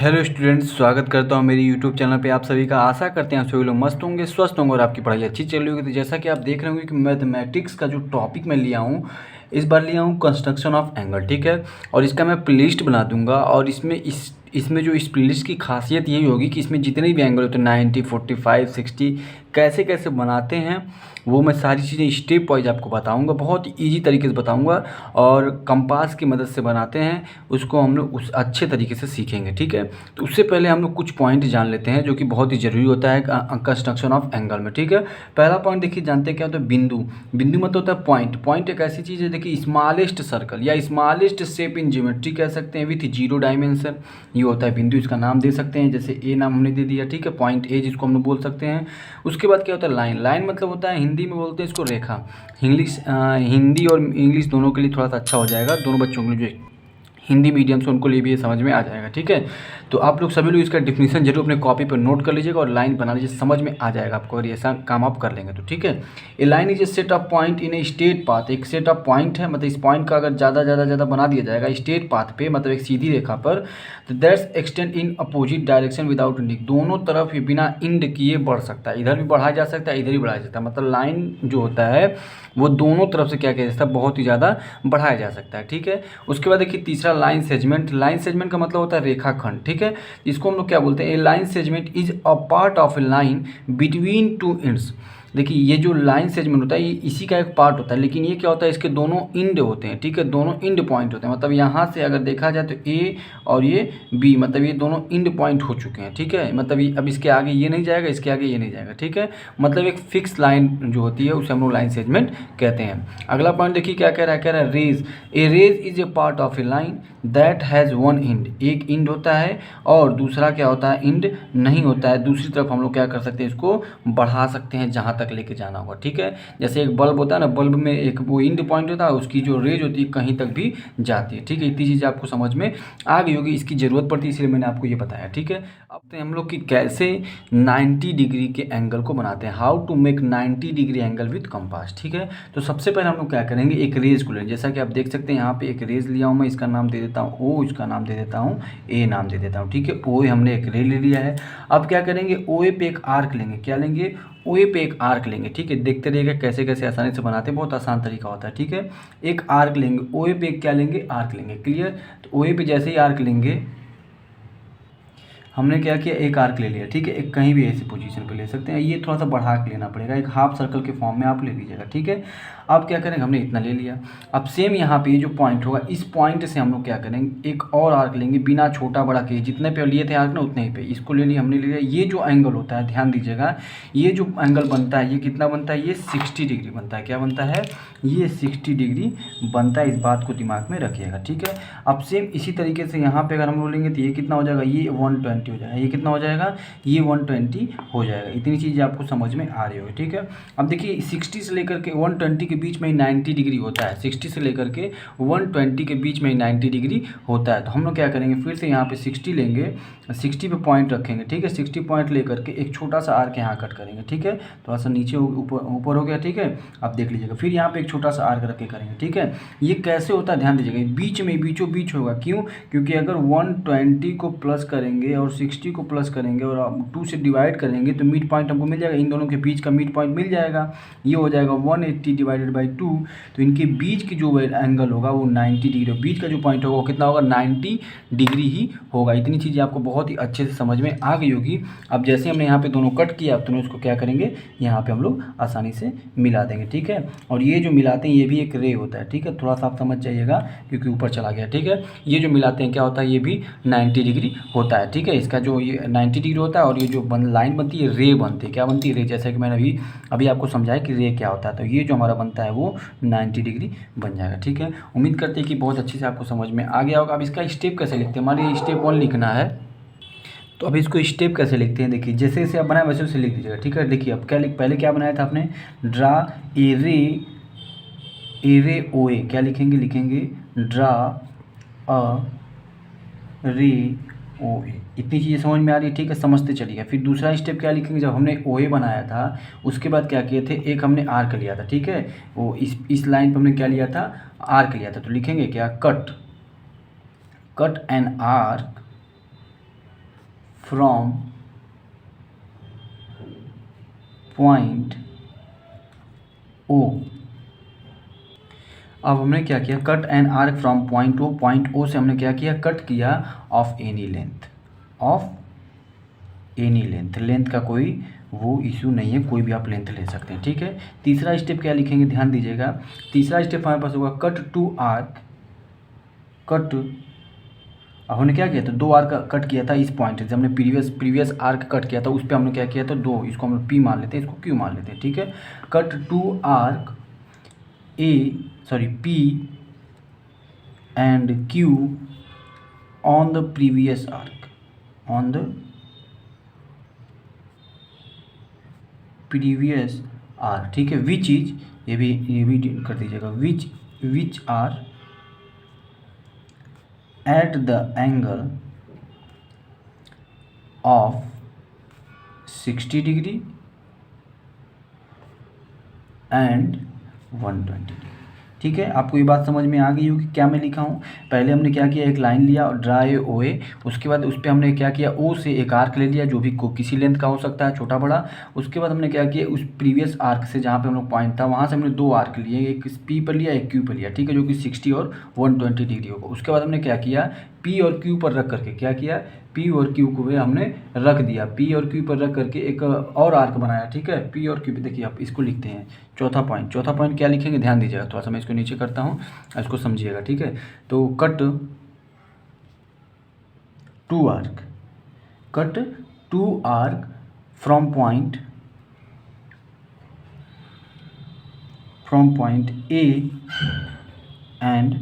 Hello students, स्वागत करता हूं मेरी यूट्यूब चैनल पे। आप सभी का आशा करते हैं सभी लोग मस्त होंगे, स्वस्थ होंगे और आपकी पढ़ाई अच्छी चल रही होगी। तो जैसा कि आप देख रहे होंगे कि मैथमेटिक्स का जो टॉपिक मैं लिया हूं, इस बार लिया हूं कंस्ट्रक्शन ऑफ एंगल, ठीक है। और इसका मैं प्लेलिस्ट बना दूंगा और इसमें जो इस प्लेलिस्ट की खासियत यही होगी कि इसमें जितने भी एंगल होते हैं 90, 45, 60 कैसे कैसे बनाते हैं वो मैं सारी चीज़ें स्टेप वाइज आपको बताऊंगा, बहुत इजी तरीके से बताऊंगा। और कंपास की मदद से बनाते हैं उसको हम लोग उस अच्छे तरीके से सीखेंगे, ठीक है। तो उससे पहले हम लोग कुछ पॉइंट जान लेते हैं जो कि बहुत ही ज़रूरी होता है कंस्ट्रक्शन ऑफ एंगल में, ठीक है। पहला पॉइंट देखिए, जानते हैं क्या होता है? बिंदु। बिंदु मतलब होता है पॉइंट। पॉइंट एक ऐसी चीज़ है, देखिए, स्मॉलेस्ट सर्कल या स्मॉलेस्ट शेप इन ज्योमेट्री कह सकते हैं विथ जीरो डायमेंशन, ये होता है बिंदु। इसका नाम दे सकते हैं, जैसे ए नाम हमने दे दिया, ठीक है, पॉइंट ए जिसको हम लोग बोल सकते हैं। उसके बाद क्या होता है? लाइन। लाइन मतलब होता है, हिंदी में बोलते हैं इसको रेखा। हिंदी और इंग्लिश दोनों के लिए थोड़ा सा अच्छा हो जाएगा, दोनों बच्चों के लिए जो हिंदी मीडियम से उनको लिए भी ये समझ में आ जाएगा, ठीक है। तो आप लोग सभी लोग इसका डिफिनीशन जरूर अपने कॉपी पर नोट कर लीजिएगा और लाइन बना लीजिए, समझ में आ जाएगा आपको अगर ऐसा काम आप कर लेंगे तो, ठीक है। A line is a set of point in a straight path. एक सेट ऑफ पॉइंट है, मतलब इस पॉइंट का अगर ज़्यादा बना दिया जाएगा स्ट्रेट पाथ पे, मतलब एक सीधी रेखा पर, तो that's extend in opposite direction without Indic. दोनों तरफ ये बिना इंड किए बढ़ सकता है, इधर भी बढ़ाया जा सकता है, इधर भी बढ़ाया जा सकता है। मतलब लाइन जो होता है वो दोनों तरफ से क्या किया जा सकता है, बहुत ही ज़्यादा बढ़ाया जा सकता है, ठीक है। उसके बाद देखिए तीसरा, लाइन सेगमेंट। लाइन सेगमेंट का मतलब होता है रेखाखंड, ठीक है। इसको हम लोग क्या बोलते हैं? A line segment is a part of a line between two ends. देखिए ये जो लाइन सेगमेंट होता है ये इसी का एक पार्ट होता है, लेकिन ये क्या होता है, इसके दोनों इंड होते हैं, ठीक है, दोनों इंड पॉइंट होते हैं। मतलब यहाँ से अगर देखा जाए तो ए और ये बी, मतलब ये दोनों इंड पॉइंट हो चुके हैं, ठीक है। मतलब ये अब इसके आगे ये नहीं जाएगा, इसके आगे ये नहीं जाएगा, ठीक है। मतलब एक फिक्स लाइन जो होती है उसे हम लोग लाइन सेगमेंट कहते हैं। अगला पॉइंट देखिए क्या कह रहा है, कह रहा है ray. A ray is a part of a line that has one end. एक इंड होता है और दूसरा क्या होता है, इंड नहीं होता है। दूसरी तरफ हम लोग क्या कर सकते हैं, इसको बढ़ा सकते हैं जहाँ तक लेके जाना होगा, ठीक है। जैसे एक बल्ब होता है ना, बल्ब में एक वो इंड पॉइंट होता है, उसकी जो रेज होती है कहीं तक भी जाती है, ठीक है। इतनी चीज़ आपको समझ में आ गई होगी, इसकी ज़रूरत पड़ती है इसलिए मैंने आपको ये बताया, ठीक है। अब तो हम लोग की कैसे 90 डिग्री के एंगल को बनाते हैं, how to make 90 degree angle with compass, ठीक है। तो सबसे पहले हम लोग क्या करेंगे, एक रेज को लेंगे। जैसा कि आप देख सकते हैं यहाँ पे एक रेज लिया हूँ मैं, इसका नाम दे देता हूँ ओ, इसका नाम दे देता हूँ ए, नाम दे देता हूँ, ठीक है। ओ हमने एक रेज ले लिया है। अब क्या करेंगे, ओ ए पे एक आर्क लेंगे। क्या लेंगे? ओ ए पे एक आर्क लेंगे, ठीक है। देखते रहिएगा कैसे कैसे आसानी से बनाते हैं, बहुत आसान तरीका होता है, ठीक है। एक आर्क लेंगे, ओ ए पे क्या लेंगे, आर्क लेंगे, क्लियर। तो ओ ए पे जैसे ही आर्क लेंगे, हमने क्या किया, एक आर्क ले लिया, ठीक है। एक कहीं भी ऐसी पोजीशन पे ले सकते हैं, ये थोड़ा सा बढ़ा के लेना पड़ेगा, एक हाफ सर्कल के फॉर्म में आप ले लीजिएगा, ठीक है। अब क्या करेंगे, हमने इतना ले लिया। अब सेम यहाँ पे ये जो पॉइंट होगा, इस पॉइंट से हम लोग क्या करेंगे, एक और आर्क लेंगे बिना छोटा बड़ा के, जितने पे लिए थे आर्क ना उतने ही पे इसको ले लिया, हमने ले लिया। ये जो एंगल होता है, ध्यान दीजिएगा, ये जो एंगल बनता है ये कितना बनता है, ये 60 डिग्री बनता है। क्या बनता है? ये 60 डिग्री बनता है, इस बात को दिमाग में रखिएगा, ठीक है। अब सेम इसी तरीके से यहाँ पे अगर हम बोलेंगे तो ये कितना हो जाएगा, ये 120 हो जाएगा। ये कितना हो जाएगा, ये 120 हो जाएगा। इतनी चीज़ आपको समझ में आ रही होगी, ठीक है। अब देखिए 60 से लेकर के 120 के बीच में 90 डिग्री होता है, 60 से लेकर के 120 के बीच में 90 डिग्री होता है। तो हम लोग क्या करेंगे, फिर से यहाँ पे 60 लेंगे, 60 पे पॉइंट रखेंगे, ठीक है। 60 पॉइंट लेकर के एक छोटा सा आर्क यहाँ कट करेंगे, ठीक है। थोड़ा सा नीचे ऊपर हो गया, ठीक है। आप देख लीजिएगा, फिर यहाँ पे एक छोटा सा आर्क रख के करेंगे, ठीक है। ये कैसे होता है ध्यान दीजिएगा, बीच में बीचों बीच होगा, क्यों? क्योंकि अगर 120 को प्लस करेंगे और 60 को प्लस करेंगे और 2 से डिवाइड करेंगे तो मिड पॉइंट हमको मिल जाएगा, इन दोनों के बीच का मिड पॉइंट मिल जाएगा। ये हो जाएगा 180 डिवाइडेड बाई 2, तो इनके बीच की जो एंगल होगा वो 90 डिग्री, बीच का जो पॉइंट होगा वो कितना होगा, 90 डिग्री ही होगा। इतनी चीज़ें आपको बहुत ही अच्छे से समझ में आ गई होगी। अब जैसे हमने यहाँ पे दोनों कट किया, अब तो इसको क्या करेंगे, यहाँ पे हम लोग आसानी से मिला देंगे, ठीक है। और ये जो मिलाते हैं ये भी एक रे होता है, ठीक है। थोड़ा सा आप समझ जाइएगा क्योंकि ऊपर चला गया, ठीक है। ये जो मिलाते हैं क्या होता है, ये भी 90 डिग्री होता है, ठीक है। इसका जो ये 90 डिग्री होता है और ये जो लाइन बनती है रे बनती है, क्या बनती है, रे। जैसे कि मैंने अभी आपको समझाया कि रे क्या होता है, तो ये जो हमारा बनता है वो 90 डिग्री बन जाएगा, ठीक है। उम्मीद करते हैं कि बहुत अच्छे से आपको समझ में आ गया होगा। अब इसका स्टेप कैसे लिखते हैं, मान लीजिए स्टेप 1 लिखना है, तो अब इसको स्टेप कैसे लिखते हैं, देखिए जैसे जैसे आप बनाए वैसे वैसे लिख दीजिएगा, ठीक है। देखिए अब क्या पहले क्या बनाया था आपने, ड्रा ए रे ओ ए, क्या लिखेंगे, लिखेंगे ड्रा अ रे ओ ए। इतनी चीज़ें समझ में आ रही है, ठीक है, समझते चलिएगा। फिर दूसरा स्टेप क्या लिखेंगे, जब हमने ओ ए बनाया था उसके बाद क्या किए थे, एक हमने आर्क लिया था, ठीक है। वो इस लाइन पर हमने क्या लिया था, आर्क लिया था, तो लिखेंगे क्या, cut an arc from point O. अब हमने क्या किया, cut an arc from point O, point O से हमने क्या किया, कट किया of any length, of any length, length का कोई वो इशू नहीं है, कोई भी आप लेंथ ले सकते हैं, ठीक है। तीसरा स्टेप क्या लिखेंगे, ध्यान दीजिएगा। तीसरा स्टेप हमारे पास होगा कट टू आर्क, कट, अब हमने क्या किया था, दो आर्क कट किया था इस पॉइंट से, हमने प्रीवियस आर्क कट किया था, उस पर हमने क्या किया था, दो, इसको हम पी मान लेते हैं, इसको क्यू मान लेते हैं, ठीक है। Cut two arc P and Q on the previous arc, on the previous arc, ठीक है। विच इज, ये भी कर दीजिएगा, which are at the angle of 60 degree and 120 degree, ठीक है। आपको ये बात समझ में आ गई होगी क्या मैं लिखा हूँ। पहले हमने क्या किया, एक लाइन लिया और ड्रा ए ओ ए, उसके बाद उस पर हमने क्या किया, ओ से एक आर्क ले लिया जो भी किसी लेंथ का हो सकता है, छोटा बड़ा। उसके बाद हमने क्या किया, उस प्रीवियस आर्क से जहाँ पे हम लोग पॉइंट था वहाँ से हमने दो आर्क लिए, एक पी पर लिया, एक क्यू पर लिया, ठीक है, जो कि 60 और 120 डिग्री होगा। उसके बाद हमने क्या किया, पी और क्यू पर रख करके क्या किया, पी और क्यू को भी हमने रख दिया, पी और क्यू पर रख करके एक और आर्क बनाया, ठीक है। पी और क्यू पे देखिए, आप इसको लिखते हैं चौथा पॉइंट क्या लिखेंगे, ध्यान दीजिएगा, थोड़ा सा मैं इसको नीचे करता हूँ, इसको समझिएगा, ठीक है। तो cut two arc from point A and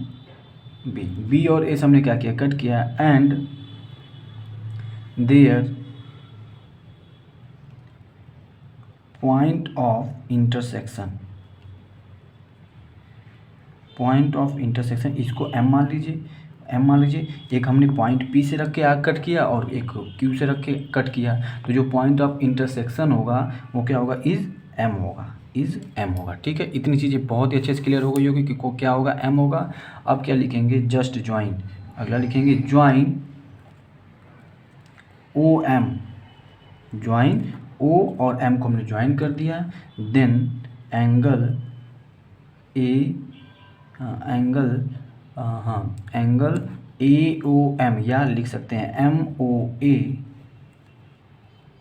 B और ए से हमने क्या किया, कट किया, and their point of intersection, इसको एम मान लीजिए, एक हमने पॉइंट पी से रख के आग कट किया और एक क्यू से रख के कट किया, तो जो पॉइंट ऑफ इंटरसेक्शन होगा वो क्या होगा, इज एम होगा, ठीक है। इतनी चीज़ें बहुत ही अच्छे से क्लियर हो गई होगी कि को क्या होगा, एम होगा। अब क्या लिखेंगे, जस्ट ज्वाइन, अगला लिखेंगे join O M, join O और एम को हमने ज्वाइन कर दिया, then angle A O M, या लिख सकते हैं M O A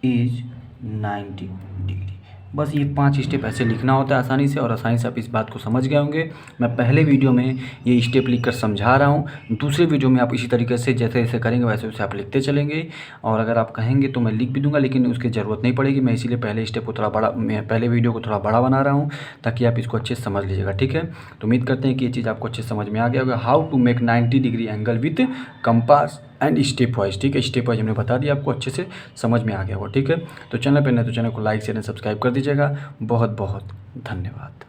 is 90 degree. बस ये 5 स्टेप ऐसे लिखना होता है आसानी से, और आसानी से आप इस बात को समझ गए होंगे। मैं पहले वीडियो में ये स्टेप लिखकर समझा रहा हूँ, दूसरे वीडियो में आप इसी तरीके से जैसे जैसे करेंगे वैसे वैसे आप लिखते चलेंगे, और अगर आप कहेंगे तो मैं लिख भी दूंगा, लेकिन उसकी ज़रूरत नहीं पड़ेगी। मैं इसीलिए पहले स्टेप को थोड़ा बड़ा, मैं पहले वीडियो को थोड़ा बड़ा बना रहा हूँ ताकि आप इसको अच्छे से समझ लीजिएगा, ठीक है। तो उम्मीद करते हैं कि ये चीज़ आपको अच्छे से समझ में आ गया होगा। How to make 90 degree angle with compass and stepwise, ठीक है। स्टेप वाइज हमने बता दिया, आपको अच्छे से समझ में आ गया होगा, ठीक है। तो चैनल पर नहीं तो चैनल को लाइक शेयर एंड सब्सक्राइब कर दीजिएगा। बहुत बहुत धन्यवाद।